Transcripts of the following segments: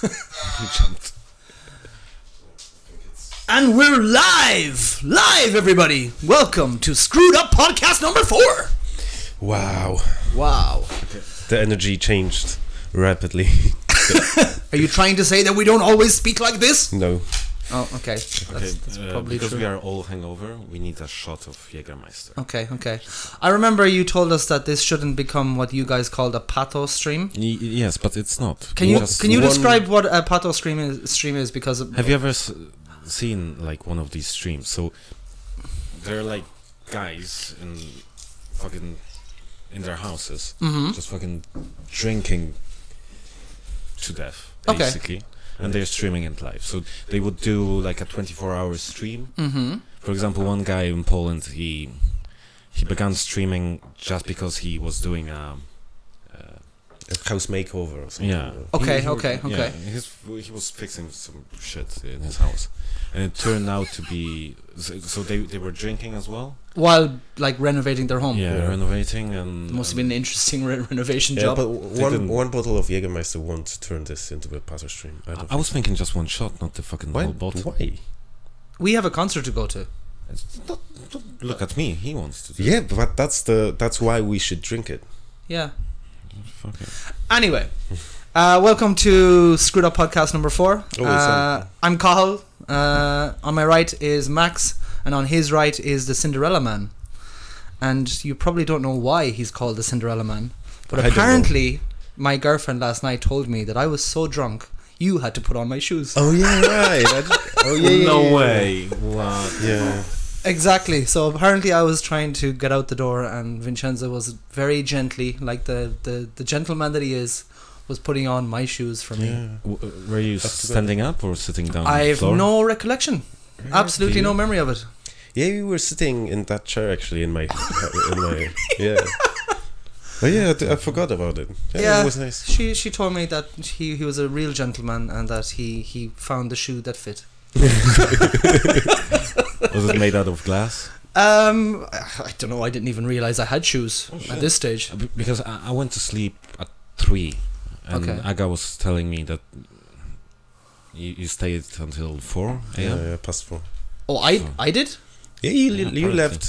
Jumped. And we're live! Live, everybody! Welcome to Screwed Up Podcast number 4! Wow. Wow. The energy changed rapidly. Are you trying to say that we don't always speak like this? No. Oh, okay. That's probably because true. we are all hungover, we need a shot of Jägermeister. Okay. I remember you told us that this shouldn't become what you guys called a Pato stream. Yes, but it's not. Can you describe what a Pato stream is? Because have you ever seen like one of these streams? So they're like guys in their houses, just fucking drinking to death, basically. Okay. And they're streaming it live. So they would do like a 24-hour stream. For example, one guy in Poland, he began streaming just because he was doing a house makeover or something. Yeah. Okay. Yeah, he was fixing some shit in his house, and it turned out to be so they were drinking as well while like renovating their home. Yeah, renovating, and it must have been an interesting renovation job. But one bottle of Jägermeister won't turn this into a Pato stream. I was thinking just one shot, not the fucking whole bottle. Why? We have a concert to go to. Don't look at me. He wants to. Yeah, but that's why we should drink it. Yeah. Fuck it. Anyway, welcome to Screwed Up Podcast number 4. I'm Cathal. On my right is Max, and on his right is the Cinderella Man. And you probably don't know why he's called the Cinderella Man, but apparently my girlfriend last night told me that I was so drunk you had to put on my shoes. Oh yeah, right. No way. What? Yeah. Exactly. So apparently I was trying to get out the door, and Vincenzo was very gently, like the gentleman that he is, was putting on my shoes for me. Were you standing up or sitting down? I on the have floor? No recollection. Absolutely no memory of it. Yeah, we were sitting in that chair actually in my yeah. But yeah, I forgot about it. Yeah, it was nice. She told me that he was a real gentleman and that he found the shoe that fit. Was it made out of glass? I don't know. I didn't even realize I had shoes at this stage. Because I went to sleep at 3, and Aga was telling me that you stayed until 4 a.m. Yeah, past 4. Oh, I did? Yeah, you left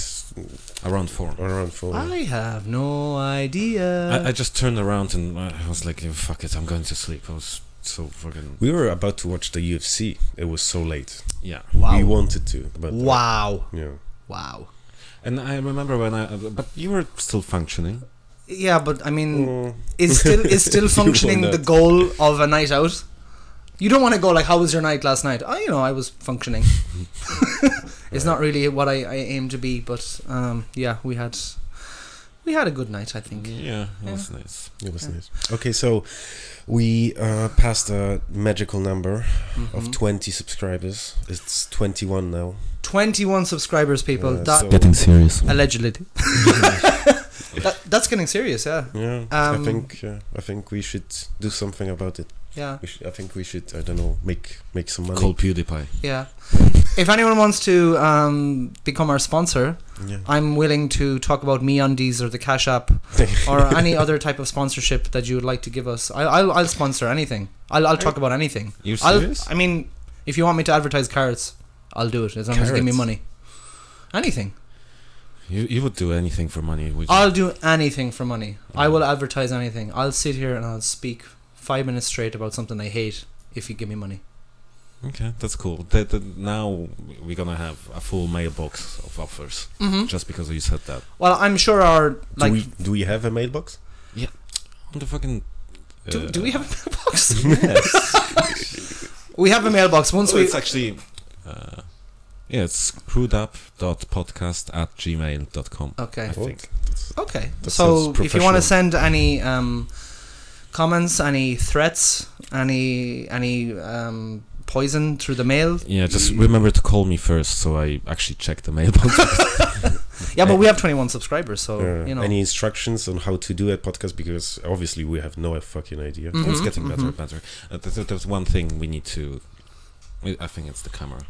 around 4. Around 4. I have no idea. I just turned around and I was like, fuck it, I'm going to sleep. I was so fucking... We were about to watch the UFC. It was so late. Yeah. Wow. We wanted to, but... Wow. Yeah. Wow. And I remember when but you were still functioning. Yeah, but I mean, is still functioning the goal of a night out? You don't want to go like, how was your night last night? Oh, I was functioning. It's not really what I aim to be, but yeah, we had a good night, I think. Yeah, it was nice. It was nice. Okay, so we passed a magical number of 20 subscribers. It's 21 now. 21 subscribers, people. So getting serious. Allegedly. That's getting serious, yeah. Yeah, I think we should do something about it. Yeah. I think we should, I don't know, make some money. Call PewDiePie. Yeah. If anyone wants to become our sponsor, I'm willing to talk about MeUndies or the Cash App or any other type of sponsorship that you would like to give us. I'll sponsor anything. I'll talk about anything. You're serious? I mean, if you want me to advertise carrots, I'll do it as long as you give me money. Anything. You would do anything for money, would you? I'll do anything for money. I will advertise anything. I'll sit here and I'll speak 5 minutes straight about something I hate if you give me money. Okay, that's cool. Now we're gonna have a full mailbox of offers just because you said that. Well, I'm sure our do we have a mailbox? Yeah, on the fucking. Do we have a mailbox? Yes. We have a mailbox. It's actually. Yeah, it's screwedup.podcast@gmail.com. Okay. I think. Okay. So if you want to send any comments, any threats, any poison through the mail. Yeah, just remember to call me first so I actually check the mailbox. Yeah, but we have 21 subscribers, so Any instructions on how to do a podcast? Because obviously we have no fucking idea. It's getting better and better. There's one thing we need to. I think it's the camera.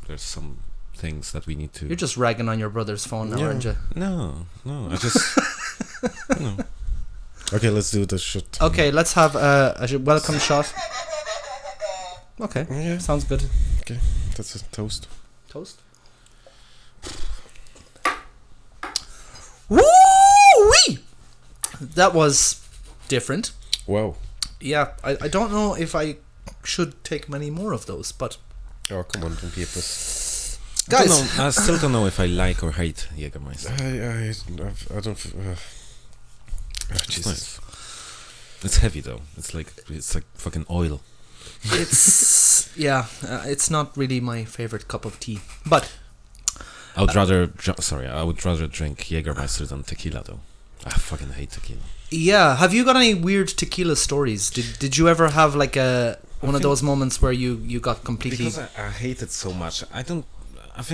There's some things that we need to. You're just ragging on your brother's phone now, aren't you? No. I just. Okay, let's do the shot. Okay, let's have a welcome shot. Okay. Yeah. Sounds good. Okay, that's a toast. Toast. Woo-wee! That was different. Wow. Yeah, I don't know if I should take many more of those, but... Oh, come on, don't be a puss. Guys! I still don't know if I like or hate Jägermeister. I don't... Jesus. Nice. It's heavy though. It's like fucking oil. It's... yeah, it's not really my favorite cup of tea. But... I would rather drink Jägermeister than tequila though. I fucking hate tequila. Yeah, have you got any weird tequila stories? Did you ever have like one of those moments where you got completely... Because I hate it so much. I think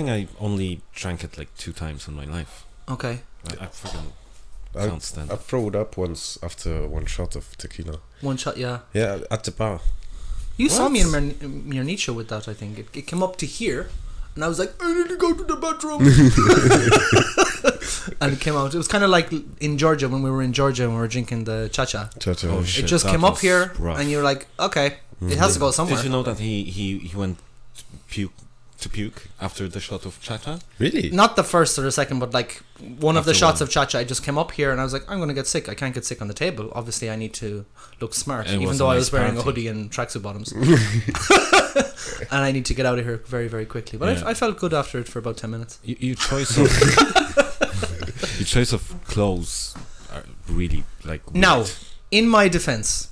I only drank it like 2 times in my life. Okay. I fucking can't stand I it. threw it up once after one shot of tequila. One shot, yeah. Yeah, at the bar. You saw me in Miernicho with that, I think. It came up to here, and I was like, I need to go to the bathroom. And it came out. It was kind of like in Georgia, when we were in Georgia and we were drinking the cha-cha. Cha-cha. Oh, It shit, just that came up was here, rough. and you're like, okay, it has to go somewhere. Did you know that he went to puke after the shot of cha-cha? Really? Not the first or the second, but like one of the After shots one. of cha-cha, I just came up here and I was like, I'm going to get sick. I can't get sick on the table. Obviously, I need to look smart, It even was though a I nice was wearing a party. hoodie and tracksuit bottoms. And I need to get out of here very, very quickly. But Yeah. I felt good after it for about 10 minutes. Your choice of your choice of clothes are really like weird. Now, in my defense,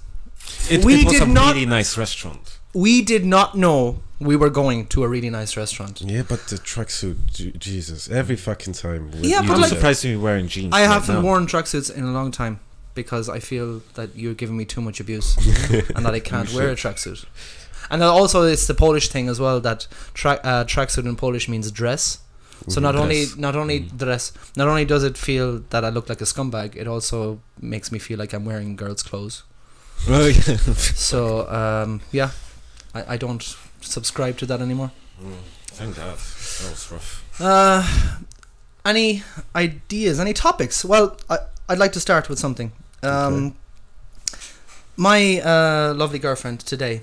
It we was did a not- really nice restaurant. we did not know we were going to a really nice restaurant. Yeah, but the tracksuit, Jesus, every fucking time. Yeah, You'd but be like- surprised me wearing jeans. I right haven't now. worn tracksuits in a long time because I feel that you're giving me too much abuse and that I can't wear a tracksuit. And then also it's the Polish thing as well, that tracksuit in Polish means dress. So not only dress, not only does it feel that I look like a scumbag, it also makes me feel like I'm wearing girls' clothes. Oh, yeah. So yeah, I don't subscribe to that anymore. Thank God. That was rough. Any ideas, any topics? Well, I'd like to start with something. Okay. My lovely girlfriend today,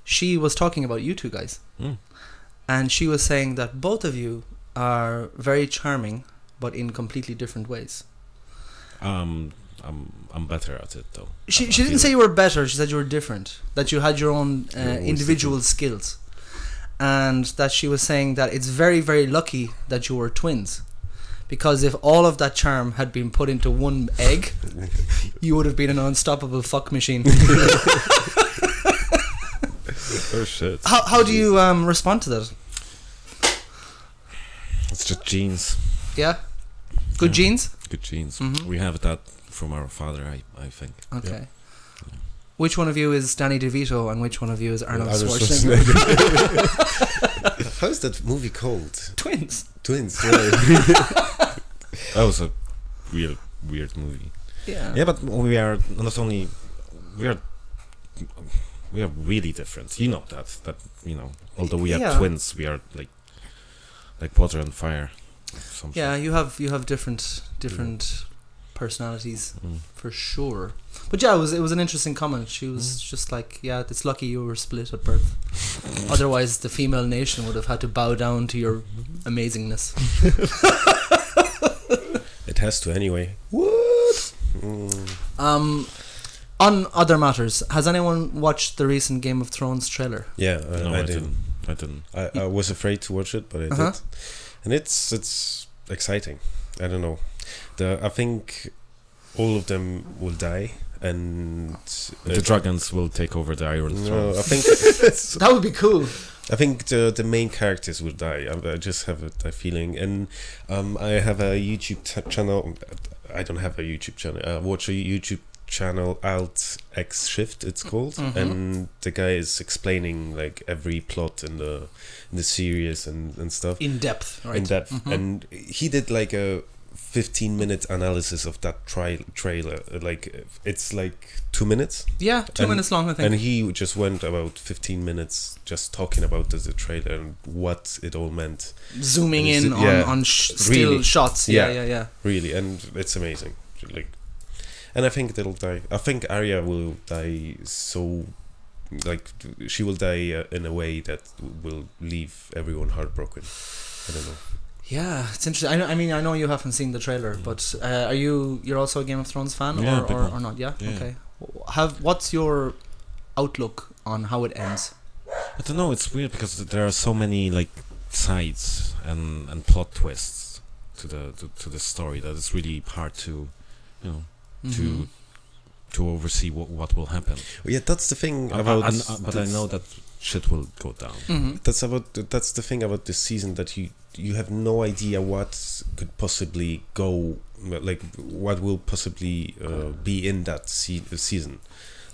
she was talking about you two guys. Mm. And she was saying that both of you are very charming, but in completely different ways. I'm better at it though. She I didn't feel say it. you were better. She said you were different. That you had your own You're always individual skills, and that she was saying that it's very, very lucky that you were twins, because if all of that charm had been put into one egg, you would have been an unstoppable fuck machine. Oh shit. How do you respond to that? It's just genes. Yeah, good Yeah. genes. Good genes. Mhm. We have that from our father, I think. Okay. Which one of you is Danny DeVito and which one of you is Arnold Arnold Schwarzenegger? How's that movie called? Twins. Twins. Right? That was a real weird movie. Yeah. Yeah, but we are not only we are really different. You know that although we are Yeah. twins, we are like water and fire. Something. Yeah, you have different personalities Mm. for sure. But yeah, it was an interesting comment. She was just like, yeah, it's lucky you were split at birth. Otherwise, the female nation would have had to bow down to your amazingness. It has to anyway. What? On other matters, has anyone watched the recent Game of Thrones trailer? Yeah, No, I I did. didn't. I was afraid to watch it, but I Uh-huh. did, and it's exciting. I don't know. I think all of them will die, and The dragons will take over the Iron Throne. no, I think That would be cool. I think the main characters will die. I just have a feeling, and I have a YouTube channel. I don't have a YouTube channel. I watch a YouTube channel, Alt X Shift. It's called, and the guy is explaining like every plot in the series and stuff In depth, right? in depth. And he did like a 15-minute analysis of that trailer. Like it's like 2 minutes. Yeah, 2 minutes long, I think. And he just went about 15 minutes just talking about the trailer and what it all meant. Zooming And in it's- yeah, on still really. shots. Yeah. Yeah. Really, and it's amazing. Like, and I think they'll die. I think Arya will die so like she will die in a way that will leave everyone heartbroken. I don't know. Yeah, it's interesting. I know you haven't seen the trailer, but you're also a Game of Thrones fan, Yeah, or not? Yeah? Okay. What's your outlook on how it ends? I don't know. It's weird because there are so many like sides and plot twists to the story that it's really hard to, to oversee what will happen. Yeah, that's the thing about. But I know that shit will go down. Mm-hmm. That's the thing about this season, that you have no idea what could possibly go, like what will possibly be in that season.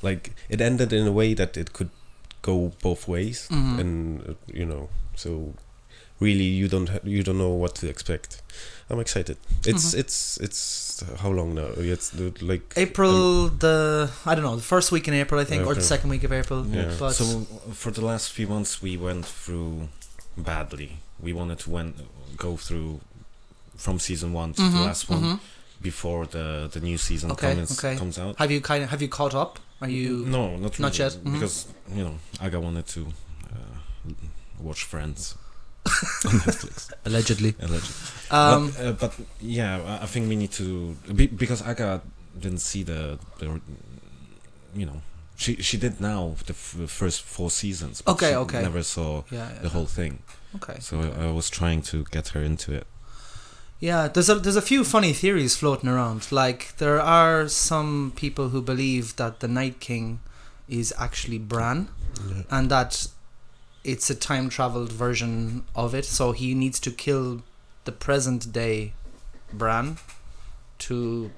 Like it ended in a way that it could go both ways, and so really you don't know what to expect. I'm excited. It's how long now? It's like April, the first week in April, I think, or the second week of April. Yeah. But so for the last few months we went through badly. We wanted to go through from season 1 to the last one before the new season comes out. Have you caught up? Are you? No, not really, yet. Because Aga wanted to watch Friends on Netflix. Allegedly. But yeah, I think we need to because Aga didn't see the she did now the first 4 seasons. But she never saw the whole thing. Okay. So I was trying to get her into it. Yeah, there's a few funny theories floating around. Like there are some people who believe that the Night King is actually Bran, and that it's a time traveled version of it. So he needs to kill the present day Bran to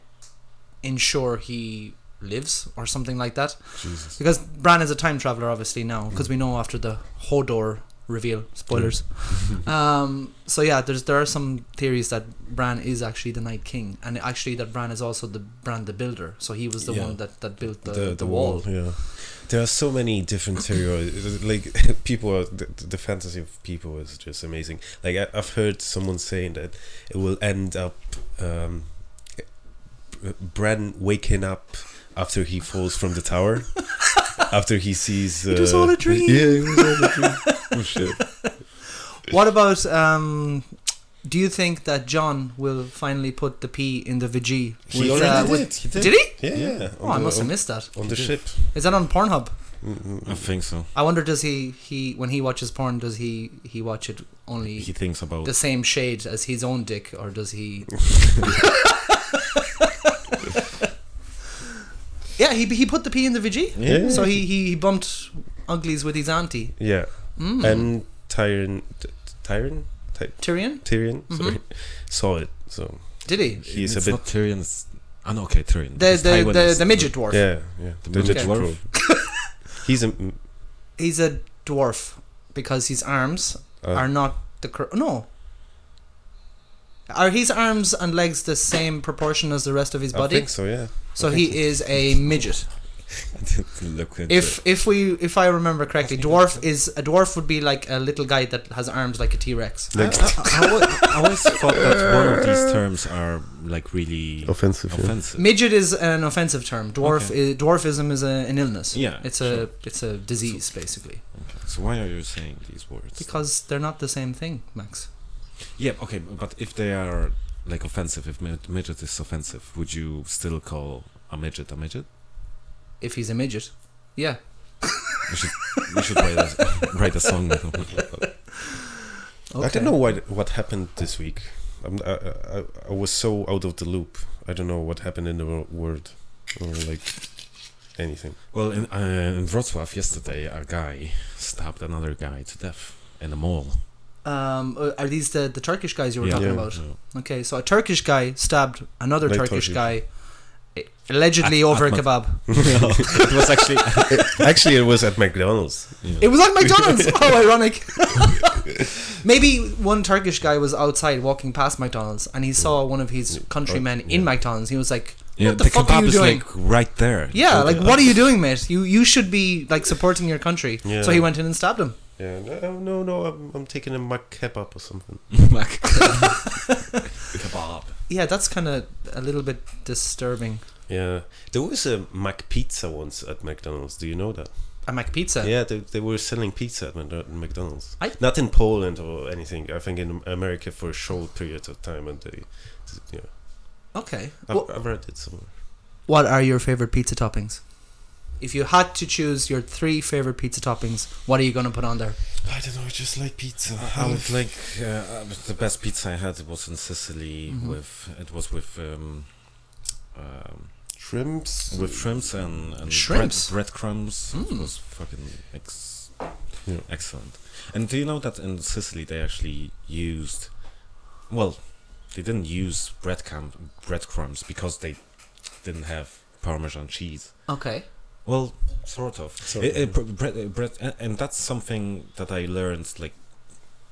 ensure he lives or something like that. Jesus. Because Bran is a time traveler, obviously now, because we know after the Hodor reveal, spoilers. So yeah, there are some theories that Bran is actually the Night King, and actually that Bran is also Bran the Builder. So he was the one that built the wall. Yeah, there are so many different theories. Like people are the fantasy of people is just amazing. Like I've heard someone saying that it will end up Bran waking up after he falls from the tower. After he sees it was all a dream. Yeah, it was all a dream. Oh shit. What about do you think that John will finally put the P in the VG? He already did. Did he? Yeah. Oh, I must have missed that. On the ship. Is that on Pornhub? I think so. I wonder, does he when he watches porn, does he watch it only He thinks about the same shade as his own dick, or does he Yeah, he put the P in the VG. Yeah. So he bumped uglies with his auntie. Yeah. And Tyrion, sorry, saw it. So did he? He's it's a bit. not Tyrion. It's, okay, Tyrion. The midget dwarf. Yeah. The midget dwarf. He's a dwarf because his arms are not no. Are his arms and legs the same proportion as the rest of his body? I think so, yeah. So he is a midget. If I remember correctly, dwarf would be like a little guy that has arms like a T-Rex. I always thought that one of these terms are like really offensive. Yeah. Midget is an offensive term. Dwarfism is an illness. Yeah, it's a disease basically. Okay. So why are you saying these words? Because they're not the same thing, Max. Yeah, okay, but if they are like offensive, if midget is offensive, would you still call a midget a midget? If he's a midget, yeah. We should write a song. Okay. I don't know what happened this week. I was so out of the loop. I don't know what happened in the world or like anything. Well, in Wrocław yesterday, a guy stabbed another guy to death in a mall. Are these the Turkish guys you were talking about? Yeah. Okay, so a Turkish guy stabbed another Turkish guy, allegedly over a kebab. No, it was actually it was at McDonald's. Yeah. It was at McDonald's. How ironic. Maybe one Turkish guy was outside walking past McDonald's and he saw one of his countrymen in McDonald's. He was like, "What the fuck are you doing?" Like right there. Yeah, like what are you doing, mate? You should be like supporting your country. Yeah. So he went in and stabbed him. Yeah, no, I'm taking a mac kebab or something. Mac kebab. Yeah, that's kind of a little bit disturbing. Yeah, there was a mac pizza once at McDonald's. Do you know that? A McPizza? Yeah, they were selling pizza at McDonald's. Not in Poland or anything. I think in America for a short period of time, and they, yeah. Okay. I've read it somewhere. What are your favorite pizza toppings? If you had to choose your 3 favorite pizza toppings, what are you going to put on there? I don't know. I just like pizza. I would like the best pizza I had was in Sicily with shrimps. With shrimps and shrimps? breadcrumbs. It was fucking excellent. And do you know that in Sicily they actually used, well, they didn't use breadcrumbs because they didn't have Parmesan cheese. Okay. Well, sort of. Bread, and that's something that I learned like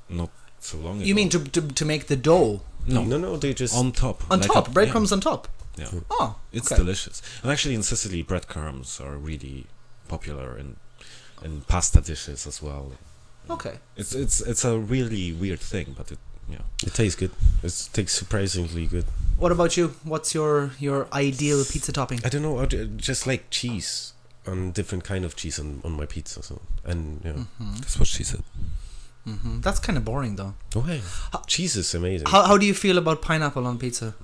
not so long ago. You mean to make the dough? No, they just on top. On top, breadcrumbs on top. Yeah. Oh, it's delicious. And actually, in Sicily, breadcrumbs are really popular in pasta dishes as well. Okay. It's a really weird thing, but it tastes good. It tastes surprisingly good. What about you? What's your ideal pizza topping? I don't know. I just like cheese, and different kind of cheese on my pizza. So that's what she said. That's kind of boring, though. Oh, hey. Cheese is amazing. How do you feel about pineapple on pizza?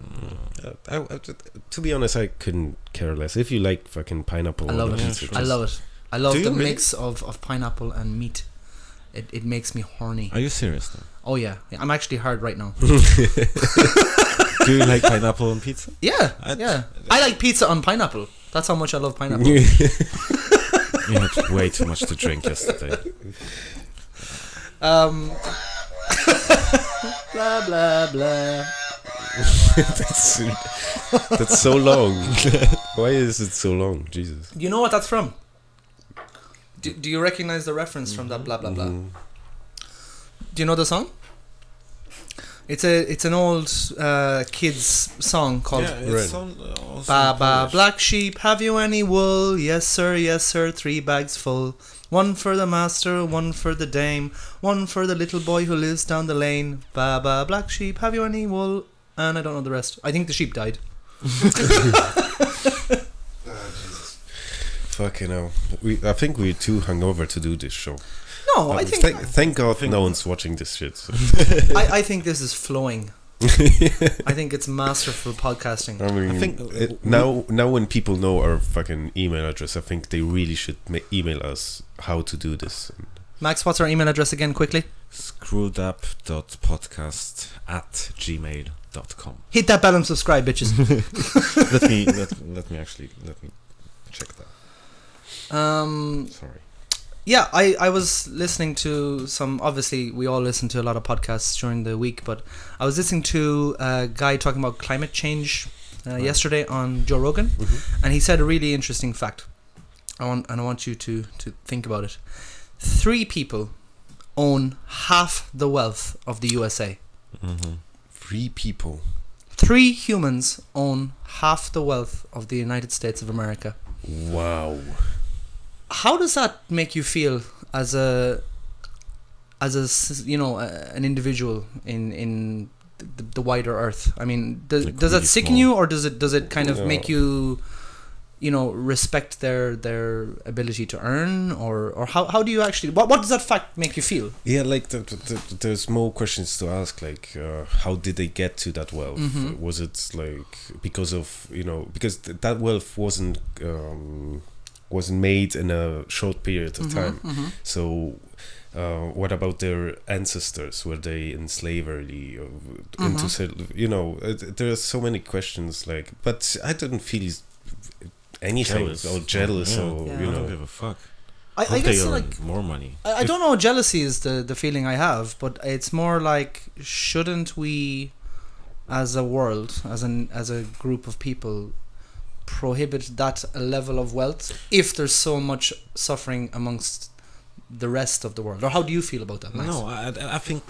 To be honest, I couldn't care less. If you like fucking pineapple, I love it. Pizza, I love it. I love the really? mix of pineapple and meat. It makes me horny. Are you serious though? Oh yeah, I'm actually hard right now. Do you like pineapple on pizza? Yeah, I like pizza on pineapple. That's how much I love pineapple. You had way too much to drink yesterday. Blah blah blah. That's so long. Why is it so long? Jesus. Do you know what that's from? Do you recognize the reference from that blah blah blah? Do you know the song? It's an old kids song called Ba ba black sheep, have you any wool? Yes sir, 3 bags full. 1 for the master, 1 for the dame, 1 for the little boy who lives down the lane. Ba ba black sheep, have you any wool? And I don't know the rest. I think the sheep died. Fucking hell. I think we're too hungover to do this show. No, I think... Thank God no one's watching this shit. So. I think this is flowing. I think it's masterful podcasting. I mean, I think now when people know our fucking email address, I think they really should email us how to do this. Max, what's our email address again, quickly? screwedup.podcast@gmail.com. Hit that bell and subscribe, bitches. let me check that. Sorry. Yeah, I was listening to some. Obviously, we all listen to a lot of podcasts during the week, but I was listening to a guy talking about climate change yesterday on Joe Rogan, and he said a really interesting fact. I want you to think about it. 3 people own half the wealth of the USA. 3 people. 3 humans own half the wealth of the United States of America. Wow. How does that make you feel as an individual in the wider earth? I mean, does that sicken you, or does it kind of make you, respect their ability to earn, or how do you actually what does that fact make you feel? Yeah, like there's more questions to ask, like how did they get to that wealth? Was it like because of because that wealth wasn't made in a short period of time. So what about their ancestors? Were they in slavery there are so many questions, like, but I didn't feel anything jealous I don't give a fuck. I guess they like more money. I don't know, jealousy is the feeling I have, but it's more like, shouldn't we as a world, as a group of people, prohibit that level of wealth if there's so much suffering amongst the rest of the world? Or how do you feel about that, Max? No, I think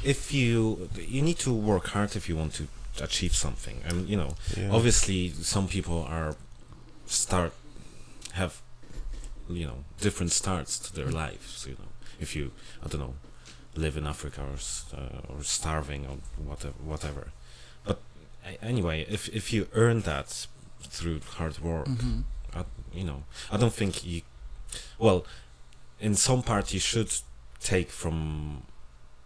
if you need to work hard if you want to achieve something, and obviously some people have different starts to their lives. If you live in Africa or starving or whatever. But anyway, if you earn that through hard work, I don't think well, in some part you should take from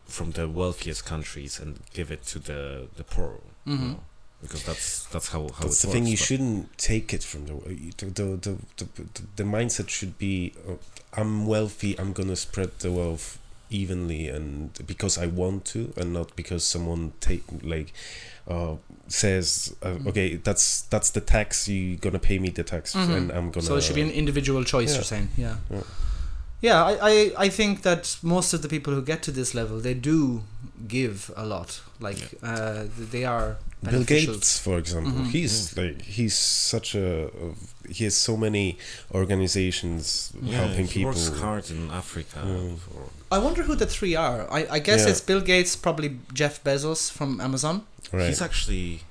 the wealthiest countries and give it to the poor, you know, because that's how that's it works. the thing. You shouldn't take it from the mindset should be, I'm wealthy, I'm gonna spread the wealth evenly, and because I want to, and not because someone says, okay, that's the tax, you're gonna pay me the tax, and I'm gonna. So it should be an individual choice. You're saying, yeah. I think that most of the people who get to this level, they do give a lot. Like they are Bill Gates, for example. He's he has so many organizations helping people. He works hard in Africa. I wonder who the three are. I guess it's Bill Gates, probably Jeff Bezos from Amazon. Right. He's actually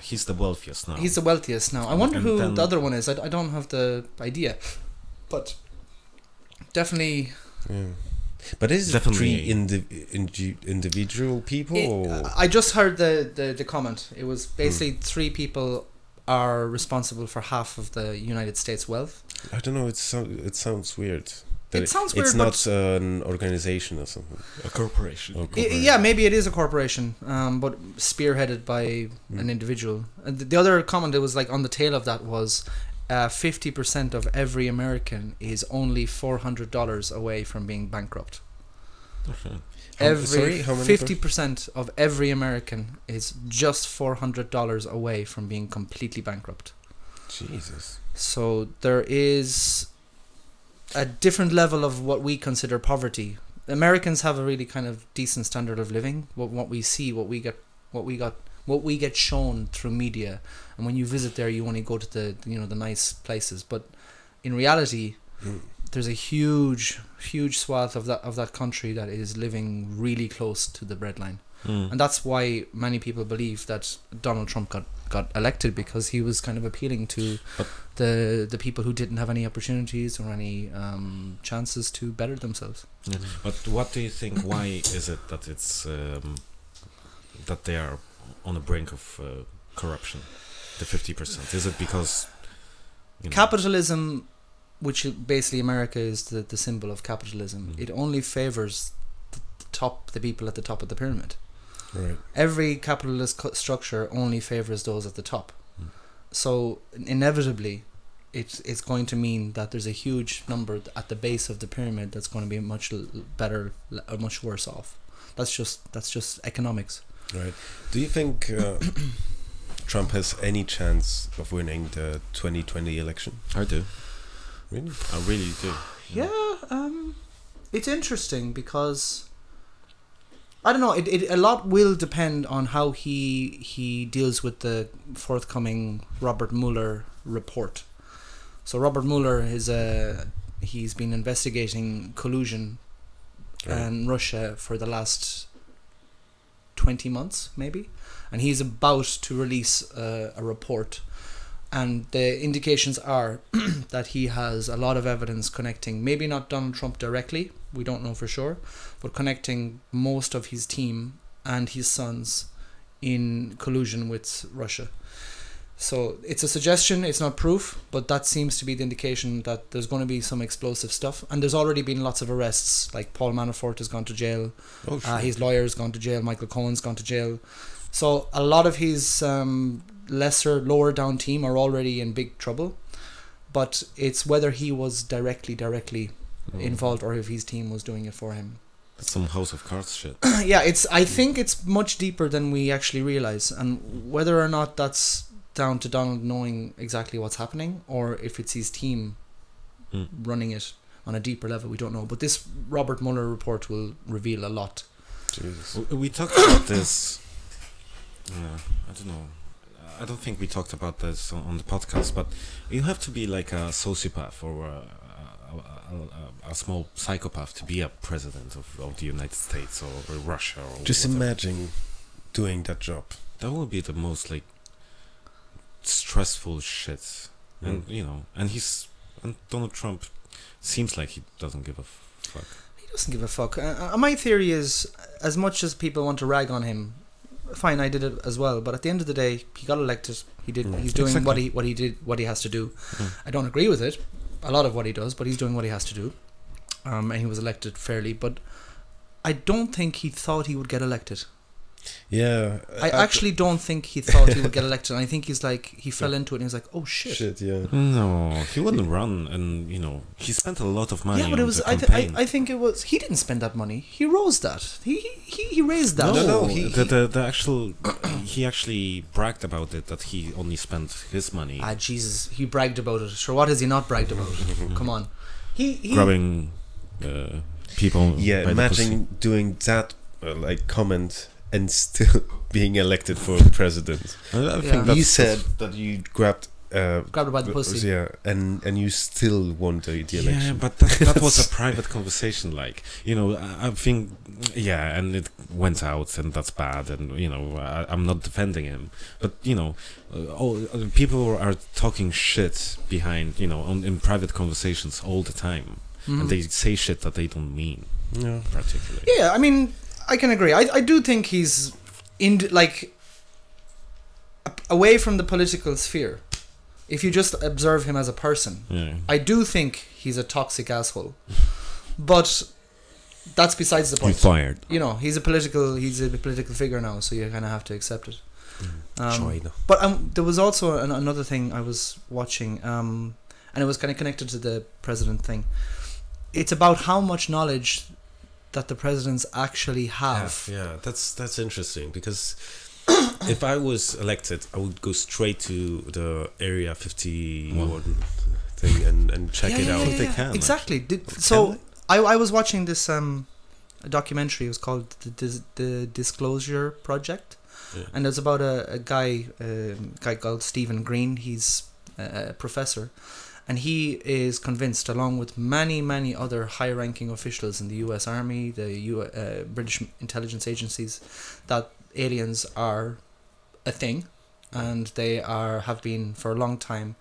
he's the wealthiest now. He's the wealthiest now. I wonder who the other one is. I don't have the idea, but definitely. Yeah. But is it three individual people? I just heard the comment. It was basically three people are responsible for half of the United States wealth. I don't know. It sounds weird. It sounds weird. It's not an organization or something. A corporation. Yeah, maybe it is a corporation, but spearheaded by an individual. And the other comment that was like on the tail of that was 50% of every American is only $400 away from being bankrupt. Okay. 50% of every American is just $400 away from being completely bankrupt. Jesus. So there is a different level of what we consider poverty. Americans have a really kind of decent standard of living. What we see, what we get shown through media, and when you visit there, you only go to the nice places. But in reality, there's a huge swath of that country that is living really close to the breadline, and that's why many people believe that Donald Trump got elected, because he was kind of appealing to the people who didn't have any opportunities or any chances to better themselves. Yeah. But what do you think? Why is it that it's that they are on the brink of corruption? The 50%. Is it because capitalism, which basically America is the symbol of capitalism, it only favors the people at the top of the pyramid. Right. Every capitalist structure only favors those at the top. So inevitably, it's going to mean that there's a huge number at the base of the pyramid that's going to be much better or much worse off. That's just economics. Right. Do you think Trump has any chance of winning the 2020 election? I do. Really? I really do. Yeah. It's interesting because I don't know. It a lot will depend on how he deals with the forthcoming Robert Mueller report. So Robert Mueller he's been investigating collusion in Russia for the last 20 months maybe, and he's about to release a report, and the indications are that he has a lot of evidence connecting, maybe not Donald Trump directly, we don't know for sure, but connecting most of his team and his sons in collusion with Russia. So it's a suggestion, it's not proof, but that seems to be the indication that there's going to be some explosive stuff. And there's already been lots of arrests, like Paul Manafort has gone to jail, his lawyer's gone to jail, Michael Cohen's gone to jail. So a lot of his lower down team are already in big trouble, but it's whether he was directly involved or if his team was doing it for him. That's some House of Cards shit. Yeah, I think it's much deeper than we actually realize, and whether or not that's down to Donald knowing exactly what's happening, or if it's his team running it on a deeper level, we don't know. But this Robert Mueller report will reveal a lot. Jesus. We talked about this. I don't know. I don't think we talked about this on the podcast, but you have to be like a sociopath or a small psychopath to be a president of the United States or Russia. Or just whatever. Imagine doing that job. That would be the most like stressful shit, and and Donald Trump seems like he doesn't give a fuck. He doesn't give a fuck. My theory is, as much as people want to rag on him, fine, I did it as well. But at the end of the day, he got elected. He did. He's doing what he has to do. I don't agree with it. a lot of what he does, but he's doing what he has to do. And he was elected fairly, but I don't think he thought he would get elected. Yeah. I actually don't think he thought he would get elected. And I think he's like, he fell into it and he was like, oh shit. Yeah. No, he wouldn't run, and he spent a lot of money. Yeah, but on it was. the I campaign. think it was. He didn't spend that money. He rose that. He raised that. No, the actual he actually bragged about it, that he only spent his money. Ah, Jesus, he bragged about it. Sure, what has he not bragged about? Come on, he grabbing people. Yeah, by the imagine pussy. doing that comment and still being elected for president. I think Yeah. that's, You said that you grabbed grabbed it by the pussy. Yeah, and you still won the yeah, election. but that was a private conversation. Like, I think, yeah, and it went out, and that's bad. And I'm not defending him, but people are talking shit behind, in private conversations all the time, and they say shit that they don't mean. Yeah, particularly. Yeah, I mean, I can agree. I do think he's away from the political sphere. If you just observe him as a person, I do think he's a toxic asshole. But that's besides the point. You're fired. He's a political figure now, so you kind of have to accept it. China. But there was also another thing I was watching, and it was kind of connected to the president thing. It's about how much knowledge that the presidents actually have. Yeah, that's interesting, because if I was elected, I would go straight to the Area 51 thing and check it out. They can, exactly. I was watching this a documentary. It was called the Disclosure Project, and it's about a guy called Stephen Green. He's a professor, and he is convinced, along with many other high-ranking officials in the U.S. Army, the British intelligence agencies, that aliens are a thing, and they have been for a long time.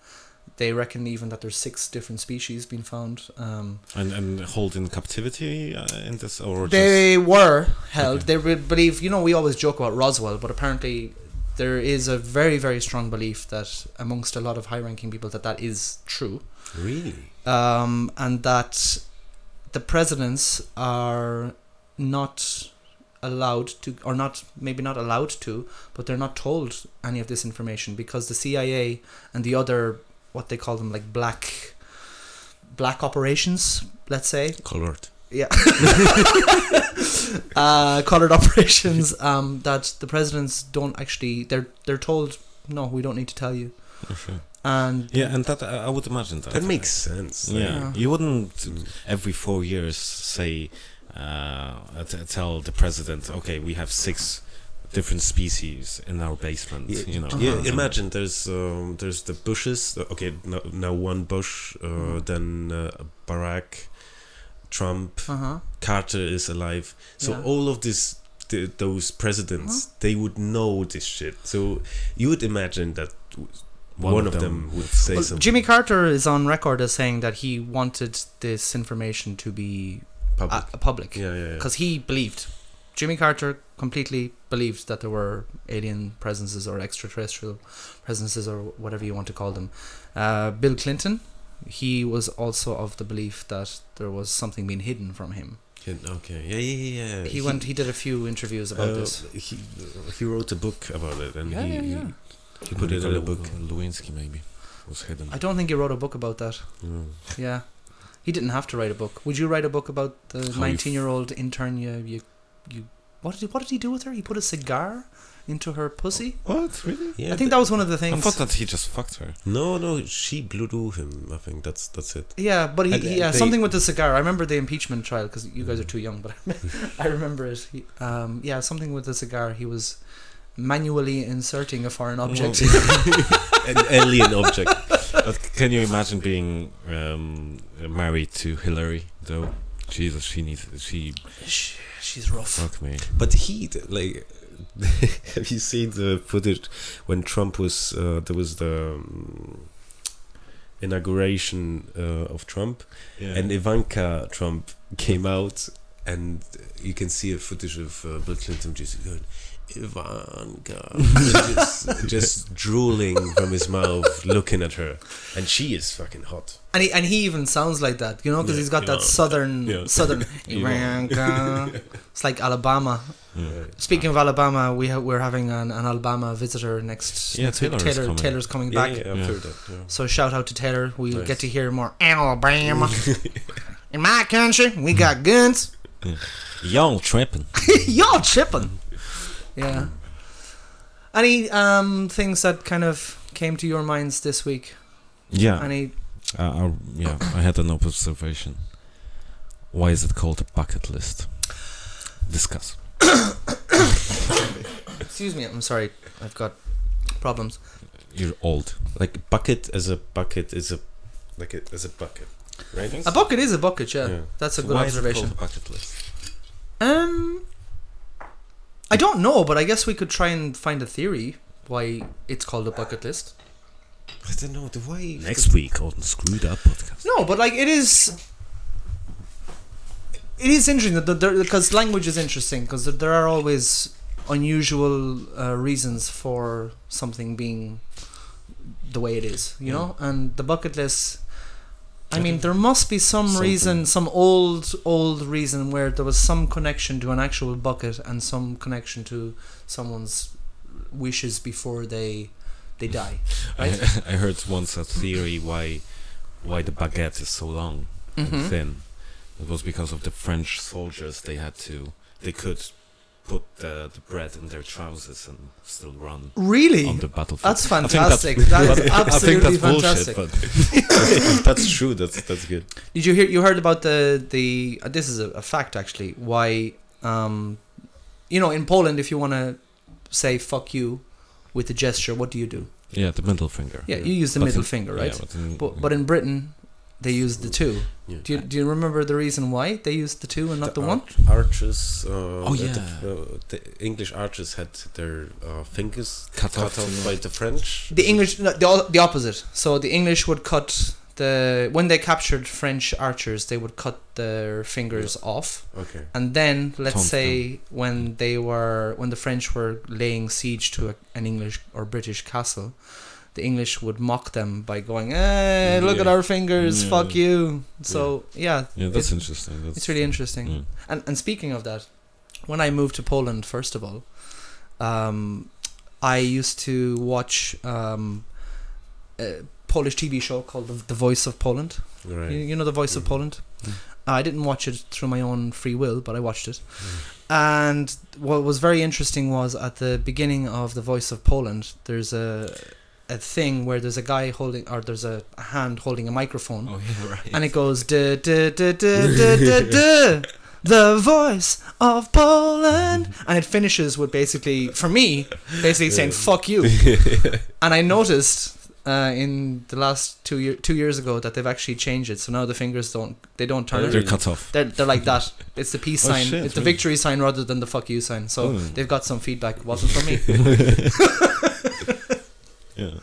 They reckon even that there's 6 different species being found. And held in captivity in this, or they were held. Okay. They would believe. We always joke about Roswell, but apparently there is a very, very strong belief that amongst a lot of high-ranking people that is true. Really? And that the presidents are not allowed to, or maybe not allowed to, but they're not told any of this information, because the CIA and the other, what they call them, like black operations, let's say. Colored. Yeah. Colored operations, that the presidents don't actually, they're told, no, we don't need to tell you. Okay. And and that I would imagine that makes sense. Yeah, you wouldn't every 4 years say tell the president, okay, we have 6 different species in our basement. Yeah, imagine there's the bushes. Okay, now one bush, then Barack, Trump, Carter is alive. So all of this, those presidents, they would know this shit. So you would imagine that one of them would say something. Jimmy Carter is on record as saying that he wanted this information to be public. Yeah. Because he believed. Jimmy Carter completely believed that there were alien presences or extraterrestrial presences, or whatever you want to call them. Bill Clinton, he was also of the belief that there was something being hidden from him. Okay, yeah. He did a few interviews about this. He wrote a book about it, and he put it in a book. Lewinsky maybe was hidden. I don't think he wrote a book about that. Yeah, he didn't have to write a book. Would you write a book about the 19-year-old intern? You what did he do with her? He put a cigar into her pussy. What, really? Yeah, I think that was one of the things. I thought that he just fucked her. No, she blew him. I think that's it. Yeah, but something with the cigar. I remember the impeachment trial, because you guys are too young, but I remember it. Something with the cigar. He was manually inserting a foreign object. An alien object. Can you imagine being married to Hillary, though? Jesus, she's rough. Fuck me. But have you seen the footage when Trump was there was the inauguration of Trump, and Ivanka Trump came out, and you can see a footage of Bill Clinton just going, Ivanka, just drooling from his mouth, looking at her, and she is fucking hot. And he even sounds like that, you know, because he's got that southern Ivanka. It's like Alabama. Speaking of Alabama, we're having an Alabama visitor next week. Taylor's coming back. I've heard that. Yeah. So shout out to Taylor. We'll get to hear more Alabama. In my country, we got guns. Y'all tripping. Y'all tripping. Yeah. Any things that kind of came to your minds this week? Yeah. Any? I had an observation. Why is it called a bucket list? Discuss. Excuse me. I'm sorry. I've got problems. You're old. Like bucket as a bucket is a bucket, right? A bucket is a bucket. Yeah. That's a good observation. Why is it called a bucket list? I don't know, but I guess we could try and find a theory why it's called a bucket list. I don't know the way. Next week on Screwed Up Podcast. No, but like it is interesting because language is interesting because there are always unusual reasons for something being the way it is, you know. And the bucket list. I mean, there must be some reason, some old reason where there was some connection to an actual bucket and some connection to someone's wishes before they die. Right? I heard once a theory why the baguette is so long and thin. It was because of the French soldiers. They could put the bread in their trousers and still run. Really? On the battlefield. That's fantastic. That's absolutely fantastic. But that's true. That's good. Did you hear? You heard about the this is a fact actually. Why, you know, in Poland, if you want to say "fuck you" with a gesture, what do you do? Yeah, the middle finger. Yeah, you use the middle finger, right? Yeah, but in Britain, they use the two. Yeah. Do you remember the reason why they used the two and not the one? Archers. The English archers had their fingers cut off by the French. The English, the opposite. So the English would cut when they captured French archers, they would cut their fingers off. Okay. And then let's say when the French were laying siege to an English or British castle, the English would mock them by going, "Hey, look at our fingers, fuck you." So that's interesting. It's really interesting. And speaking of that, when I moved to Poland, first of all, I used to watch a Polish TV show called The Voice of Poland. Right. You know The Voice of Poland? I didn't watch it through my own free will, but I watched it. And what was very interesting was at the beginning of The Voice of Poland, there's a thing where there's a guy holding, or there's a hand holding a microphone. Oh, yeah, right. And it goes, duh, duh, duh, duh, duh, duh, duh, the voice of Poland. And it finishes with basically, for me, saying, fuck you. And I noticed in the last 2 years ago that they've actually changed it. So now the fingers don't turn. They're cut off. They're like that. It's the peace sign. Shit, it's the victory sign rather than the fuck you sign. So they've got some feedback. It wasn't from me. Yeah,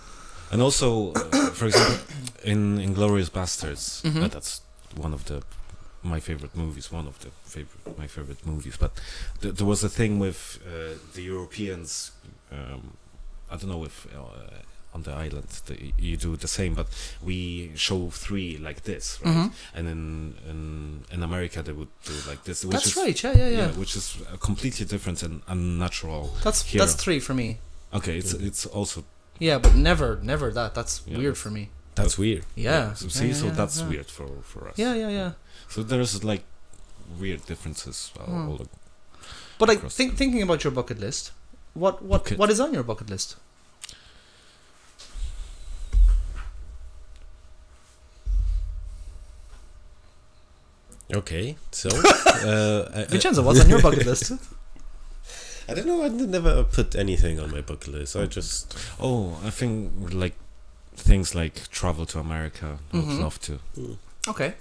and also, for example, in Inglourious Bastards, that's one of my favorite movies. My favorite movies. But there was a thing with the Europeans. I don't know if on the island you do the same, but we show three like this, right? And in America they would do like this. Which that's is, right. Yeah. Which is completely different and unnatural. That's three for me. Okay, it's also. Yeah, but never that. That's weird for me. That's weird. Yeah. So that's weird for us. Yeah. So there's like weird differences. But like thinking about your bucket list, what is on your bucket list? Okay, so Vincenzo, what's on your bucket list? I don't know. I never put anything on my bucket list. I just I think like things like travel to America. I would love to. Okay.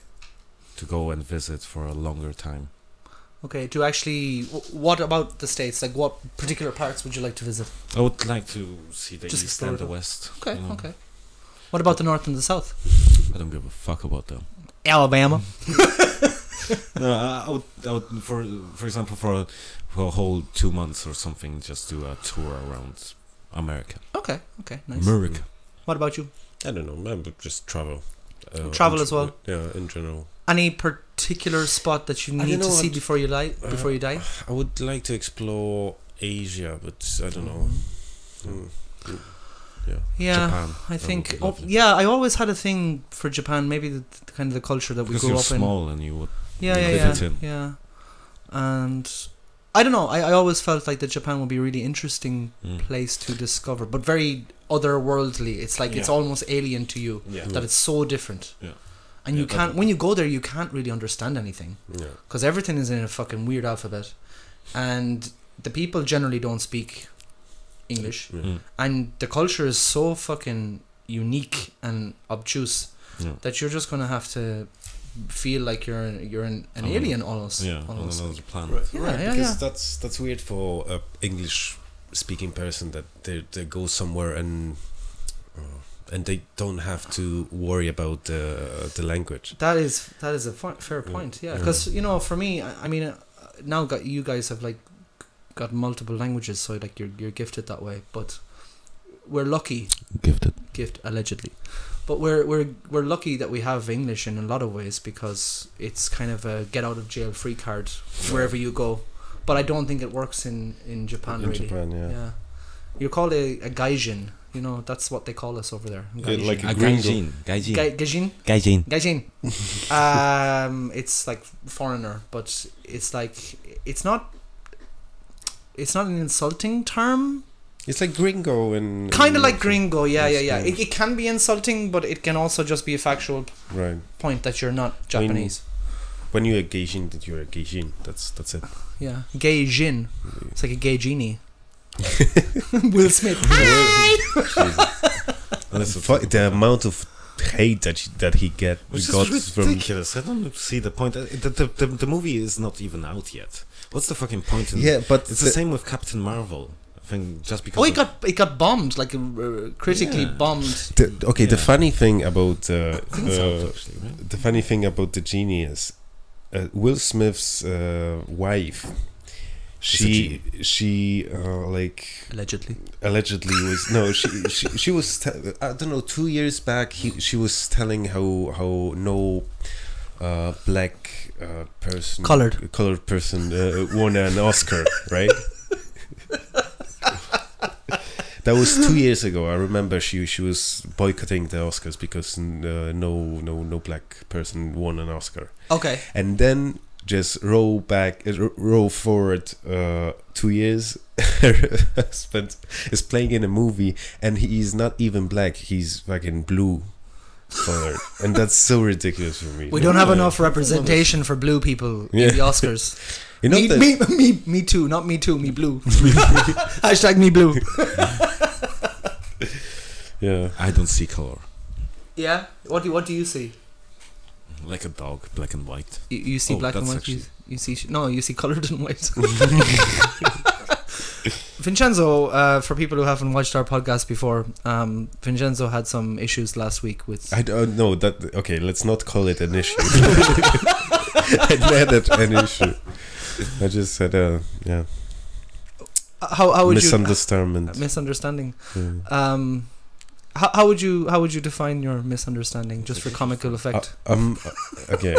To go and visit for a longer time. Okay. To actually, what about the States? Like, what particular parts would you like to visit? I would like to see the East and the West. Okay. Okay. What about the North and the South? I don't give a fuck about them. Alabama. No, I would for example, for a whole 2 months or something, just do a tour around America. Okay, nice. America. What about you? I don't know. I would just travel. Travel as well. Yeah, in general. Any particular spot that you need to see before you die? I would like to explore Asia, but I don't know. Yeah, Japan. I think. I always had a thing for Japan. Maybe the kind of the culture that we grew up in. Small and you would. Yeah. And I don't know. I always felt like that Japan would be a really interesting place to discover, but very otherworldly. It's like it's almost alien to you. Yeah. That it's so different. Yeah. And you can't. When you go there, you can't really understand anything. Yeah. Because everything is in a fucking weird alphabet, and the people generally don't speak English, and the culture is so fucking unique and obtuse that you're just gonna have to feel like you're an alien almost. Yeah, almost. on another planet. Right, because that's weird for a English speaking person that they go somewhere and they don't have to worry about the language. That is a fair point. Yeah, because for me, I mean, now you guys have like got multiple languages, so like you're gifted that way. But we're lucky. Gift allegedly, but we're lucky that we have English in a lot of ways, because it's kind of a get out of jail free card wherever you go. But I don't think it works in Japan. In Japan, yeah. You're called a gaijin. That's what they call us over there. Gaijin. Like a gaijin. Gaijin. It's like foreigner, but it's like it's not an insulting term. It's like gringo and kind of like gringo. Yeah. It can be insulting, but it can also just be a factual point that you're not Japanese. When you're a gaijin, that you're a gaijin. That's it. Yeah, gaijin. It's like a gay genie. Will Smith. The amount of hate that he got from. Ridiculous. I don't see the point. The movie is not even out yet. What's the fucking point? But it's the same with Captain Marvel. I think just because. It got bombed, like critically bombed. The funny thing about the funny thing about the genie is Will Smith's wife. She like allegedly was she was I don't know, 2 years back she was telling how no black person colored person won an Oscar, right? That was 2 years ago. I remember she was boycotting the Oscars because no black person won an Oscar. Okay. And then just roll forward 2 years. Her husband is playing in a movie and he's not even black. He's fucking blue colored, and that's so ridiculous for me. We don't have enough representation for blue people in the Oscars. Me too, not me too, me blue. Hashtag me blue. Yeah, I don't see color. Yeah, what do you see? Like a dog, black and white. You see black and white. You see you see colored and white. Vincenzo, for people who haven't watched our podcast before, Vincenzo had some issues last week with. I don't know that. Okay, let's not call it an issue. I had an issue. I just said, yeah. How would misunderstanding. Yeah. How would you define your misunderstanding, just for comical effect? Okay,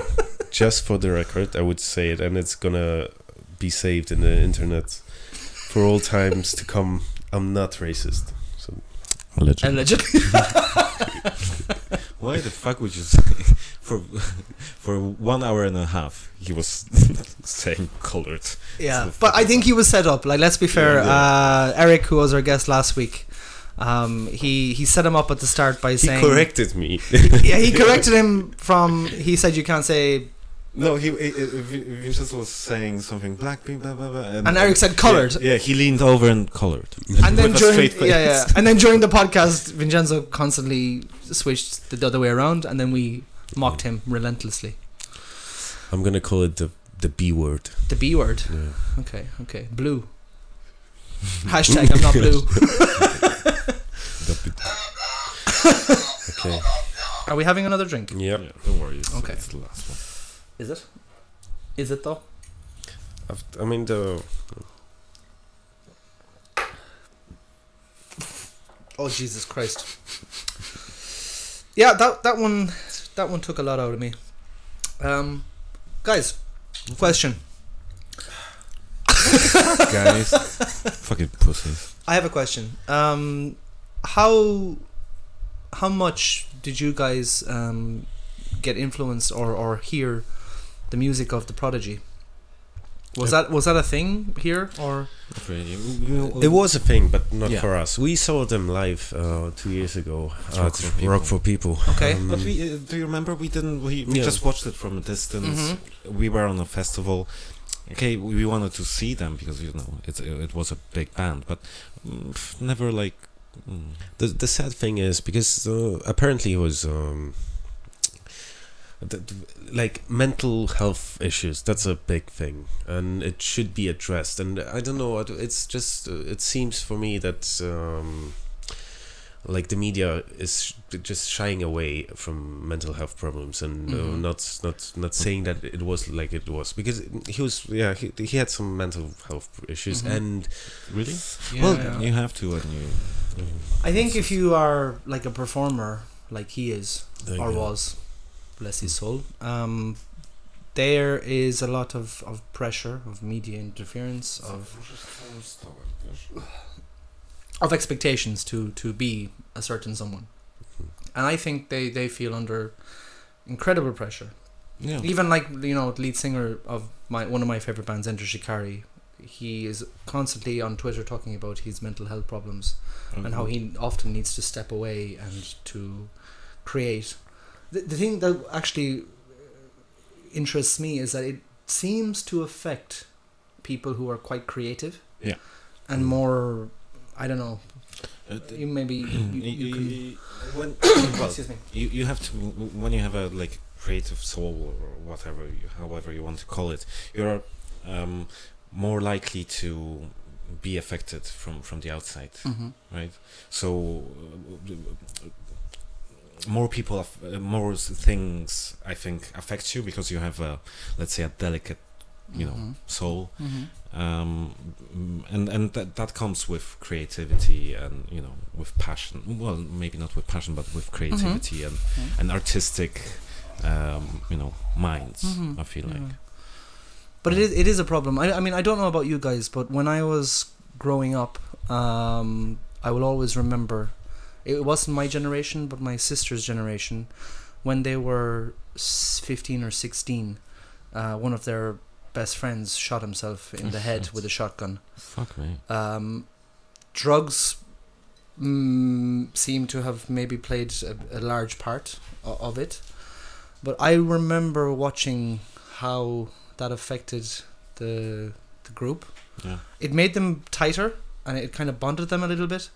just for the record, I would say it, and it's gonna be saved in the internet for all times to come. I'm not racist. So. Allegedly. Why the fuck would you say for 1 hour and a half he was saying colored? Yeah, but I think he was set up. Like, let's be fair. Eric, who was our guest last week, he set him up at the start by saying he corrected me. he corrected him from. He said you can't say. No, he just was saying something black, blah blah blah, and Eric said colored. Yeah, he leaned over and colored. And then and then during the podcast, Vincenzo constantly switched the other way around, and then we mocked him relentlessly. I'm gonna call it the B word. The B word. Yeah. Okay. Blue. Hashtag I'm not blue. Okay. Are we having another drink? Yep. Yeah, don't worry. Okay. It's the last one. Is it? Is it though? I mean the. Oh Jesus Christ! Yeah, that one took a lot out of me. Guys, question. Guys, fucking pussies. I have a question. How much did you guys get influenced or hear the music of the Prodigy? Was that a thing here or? Not really. It was a thing, but not Yeah. for us. We saw them live 2 years ago at Rock Rock for for People. Okay. But we do you remember we didn't we Yeah. just watched it from a distance. We were on a festival. Okay, we wanted to see them because it was a big band, but never like. The sad thing is because apparently it was like mental health issues. That's a big thing, and it should be addressed. And I don't know. It's just it seems for me that like the media is just shying away from mental health problems and not saying that it was like it was, because he had some mental health issues and Really? Yeah, Well, yeah. you have to when you. I think if you are like a performer, like he is There you or go. was, bless his soul, there is a lot of pressure, of media interference, of expectations to be a certain someone, and I think they feel under incredible pressure. Yeah. Even like lead singer of one of my favorite bands, Enter Shikari, he is constantly on Twitter talking about his mental health problems and how he often needs to step away and to create. The thing that actually interests me is that it seems to affect people who are quite creative. Yeah. And more, I don't know. You maybe you can. When Excuse me. you have to, when you have a like creative soul or whatever however you want to call it, you're more likely to be affected from the outside, right? So more people more things I think affect you because you have a, let's say, a delicate soul, and that comes with creativity and with passion. Well, maybe not with passion, but with creativity and artistic minds. I feel like. But it is a problem. I mean, I don't know about you guys, but when I was growing up, I will always remember, it wasn't my generation, but my sister's generation, when they were 15 or 16, one of their best friends shot himself in the head with a shotgun. Fuck me. Drugs seem to have maybe played a large part of it. But I remember watching how that affected the group. Yeah. It made them tighter and it kind of bonded them a little bit,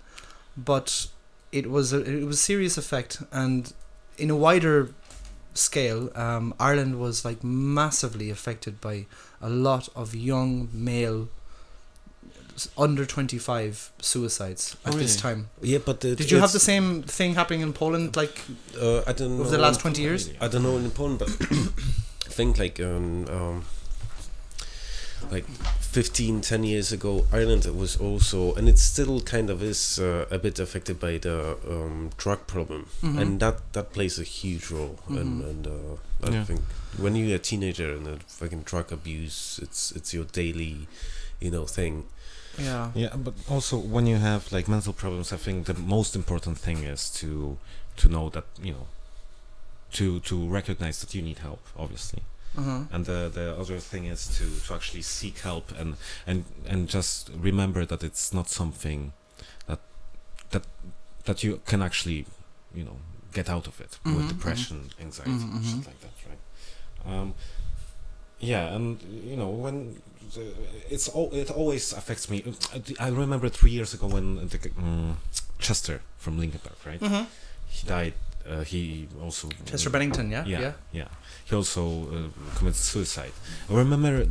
but it was a serious effect. And in a wider scale, Ireland was like massively affected by a lot of young male under 25 suicides at this time. Yeah, but did you have the same thing happening in Poland, like I don't know, over the last 20 years? I don't know in Poland, but I think like 10 years ago, Ireland was also, and it still kind of is a bit affected by the drug problem, and that plays a huge role. And I think when you're a teenager and a fucking drug abuse, it's your daily, thing. Yeah, but also when you have like mental problems, I think the most important thing is to know that to recognize that you need help, obviously. And the other thing is to actually seek help and just remember that it's not something that you can actually get out of it with depression, anxiety, shit like that, right? And when it always affects me. I remember 3 years ago when Chester from Linkin Park, right? He died. He also Chester Bennington, yeah. He also committed suicide. I remember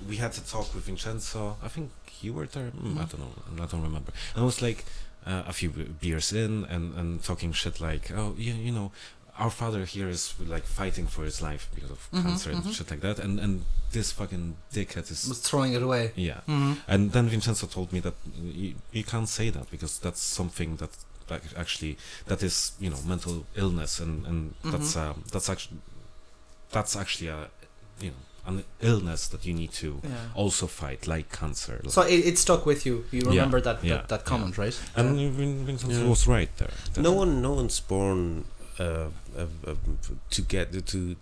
we had to talk with Vincenzo. I think you were there. I don't know. I don't remember. And it was like a few beers in and talking shit like, oh, our father here is like fighting for his life because of cancer and shit like that, and this fucking dickhead was throwing it away. Yeah. And then Vincenzo told me that you can't say that because that's something that actually that is, you know, mental illness, and that's actually a, you know, an illness that you need to also fight, like cancer. Like. So it stuck with you. You remember that comment, right? And Vincenzo was right there. No one's born to get to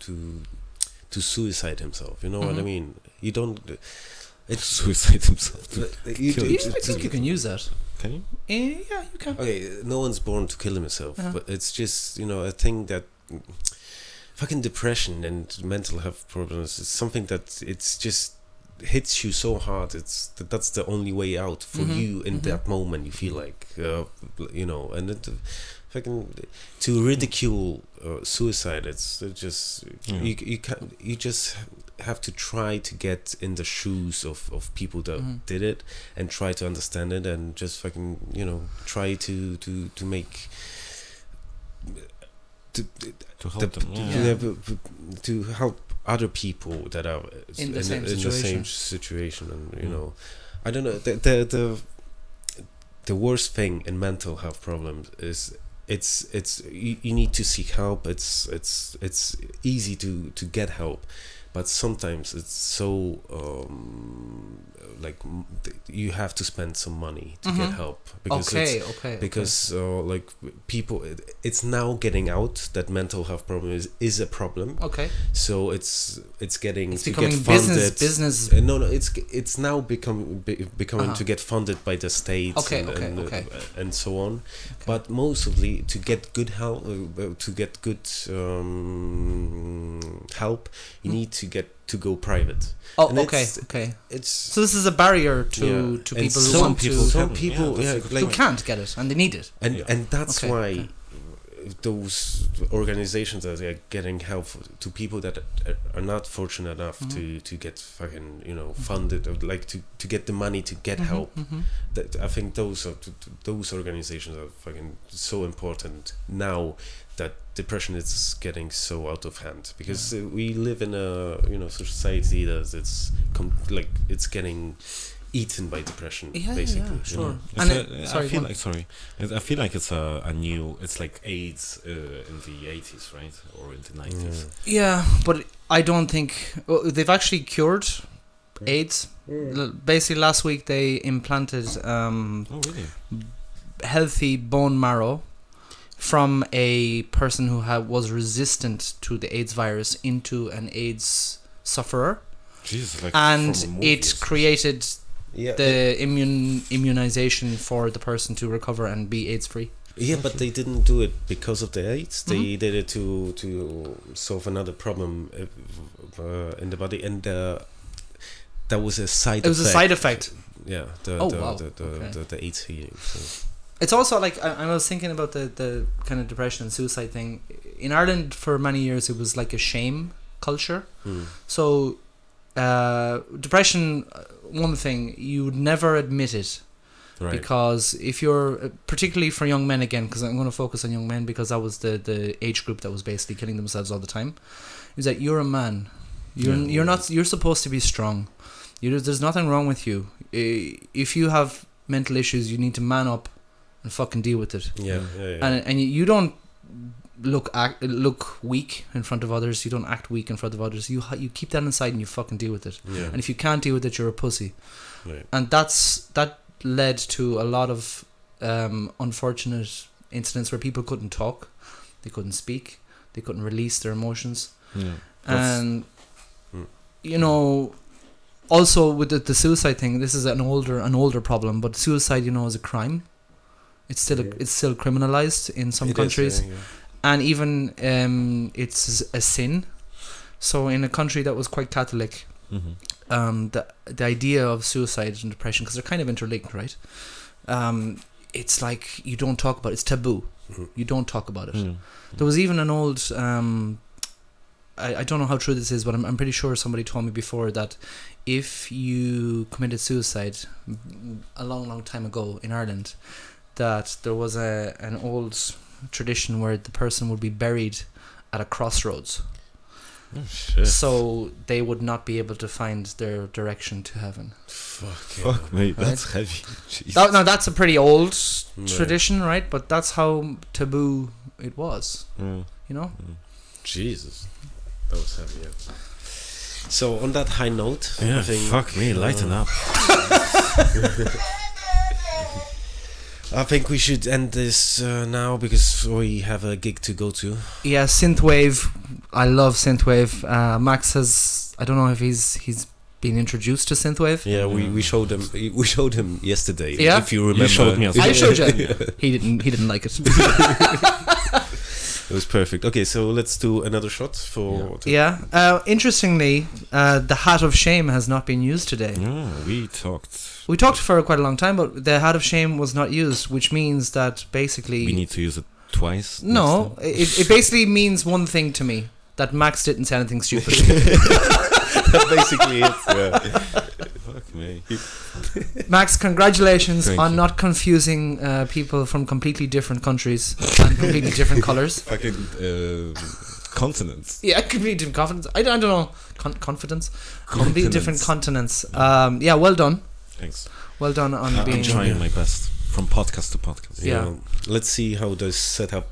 suicide himself. You know what I mean? You don't. It's suicide himself. I think you can use that. Can you? Yeah, you can. Okay, no one's born to kill himself, but it's just, you know, a thing that fucking depression and mental health problems is something that it's just hits you so hard. That's the only way out for you in that moment. You feel like, you know, and fucking to ridicule suicide. It's just you just have to try to get in the shoes of people that did it and try to understand it and just fucking, you know, try to make to help them, to help other people that are in the same situation, and you know, I don't know, the worst thing in mental health problems is you need to seek help. It's easy to get help, but sometimes it's so like you have to spend some money to get help because like people, it's now getting out that mental health problem is a problem. So it's getting to get funded. Business. No, it's now becoming to get funded by the states and so on. But mostly to get good help, help, you need to go private. It's so this is a barrier to people who can't get it and they need it, and that's why those organizations are getting help to people that are not fortunate enough to get fucking, you know, funded, or like to get the money to get help. That I think those organizations are fucking so important now that depression is getting so out of hand, because we live in a, you know, society that it's getting eaten by depression, basically. Sure. And I feel like it's a new, it's like AIDS in the 80s, right, or in the 90s. Yeah, but I don't think they've actually cured AIDS. Basically, last week they implanted healthy bone marrow from a person who was resistant to the AIDS virus into an AIDS sufferer. Jesus, like, and it created the immunization for the person to recover and be AIDS free. Yeah, but they didn't do it because of the AIDS. They did it to solve another problem in the body, and that was a side effect. It was a side effect. Yeah, the AIDS healing. So. It's also like I was thinking about the kind of depression and suicide thing. In Ireland, for many years, it was like a shame culture. So depression, one thing, you would never admit it. Right. Because if you're, particularly for young men again, because I'm going to focus on young men because that was the age group that was basically killing themselves all the time, is that you're a man. You're supposed to be strong. There's nothing wrong with you. If you have mental issues, you need to man up and fucking deal with it. And you don't look weak in front of others. You don't act weak in front of others. You keep that inside and you fucking deal with it. And if you can't deal with it, you're a pussy. And that led to a lot of unfortunate incidents where people couldn't talk, they couldn't speak, they couldn't release their emotions. And you know, also with the suicide thing, this is an older problem, but suicide, you know, is a crime. It's still criminalized in some countries, and even it's a sin. So in a country that was quite Catholic, the idea of suicide and depression, because they're kind of interlinked, right? It's like you don't talk about it. It's taboo. You don't talk about it. There was even an old I don't know how true this is, but I'm pretty sure somebody told me before that if you committed suicide a long time ago in Ireland, that there was an old tradition where the person would be buried at a crossroads. Oh, shit. So they would not be able to find their direction to heaven. Fuck me, that's heavy. Now that's a pretty old tradition, right? But that's how taboo it was. You know? Jesus, that was heavy. Yeah. So on that high note, I think, fuck me, lighten up. I think we should end this now because we have a gig to go to. Yeah, synthwave. I love synthwave. Max has. I don't know if he's been introduced to synthwave. Yeah, we showed him. We showed him yesterday. Yeah? If you remember, you showed me. I showed you. He didn't like it. It was perfect. Okay, so let's do another shot for. Interestingly, the hat of shame has not been used today. We talked. We talked for quite a long time, but the hat of shame was not used, which means that basically we need to use it twice. No, it basically means one thing to me: that Max didn't say anything stupid. That's basically it. Yeah. Fuck me. Max, congratulations Thank on you. not confusing people from completely different countries and completely different colours. Fucking continents. Yeah, completely different confidence. I don't know. Confidence? Completely different continents. Yeah, well done. Thanks. Well done on being... I'm trying my best from podcast to podcast. Yeah. Let's see how this setup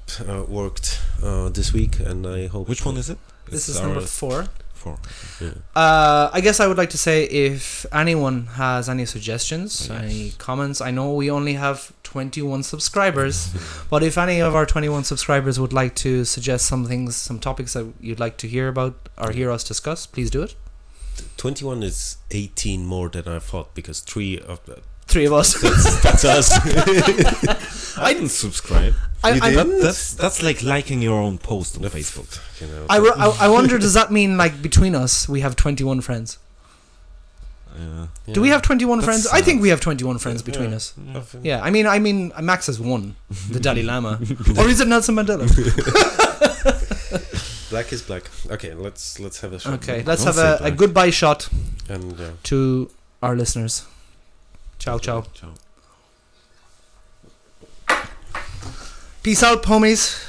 worked this week, and I hope... Which one is it? This is number 4. 4. Yeah. I guess I would like to say if anyone has any suggestions, any comments, I know we only have 21 subscribers, but if any of our 21 subscribers would like to suggest some things, some topics that you'd like to hear about or hear us discuss, please do it. 21 is 18 more than I thought, because 3 of us. that's us. I didn't subscribe. I That's like liking your own post on Facebook. You know, I wonder, does that mean like between us we have 21 friends? Do we have 21 friends? I think we have 21 friends between us. Yeah, I mean, Max has one, the Dalai Lama, or is it Nelson Mandela? Black is black. Okay, let's have a shot. Okay, let's have a goodbye shot And to our listeners. Ciao, ciao. Ciao. Peace out, homies.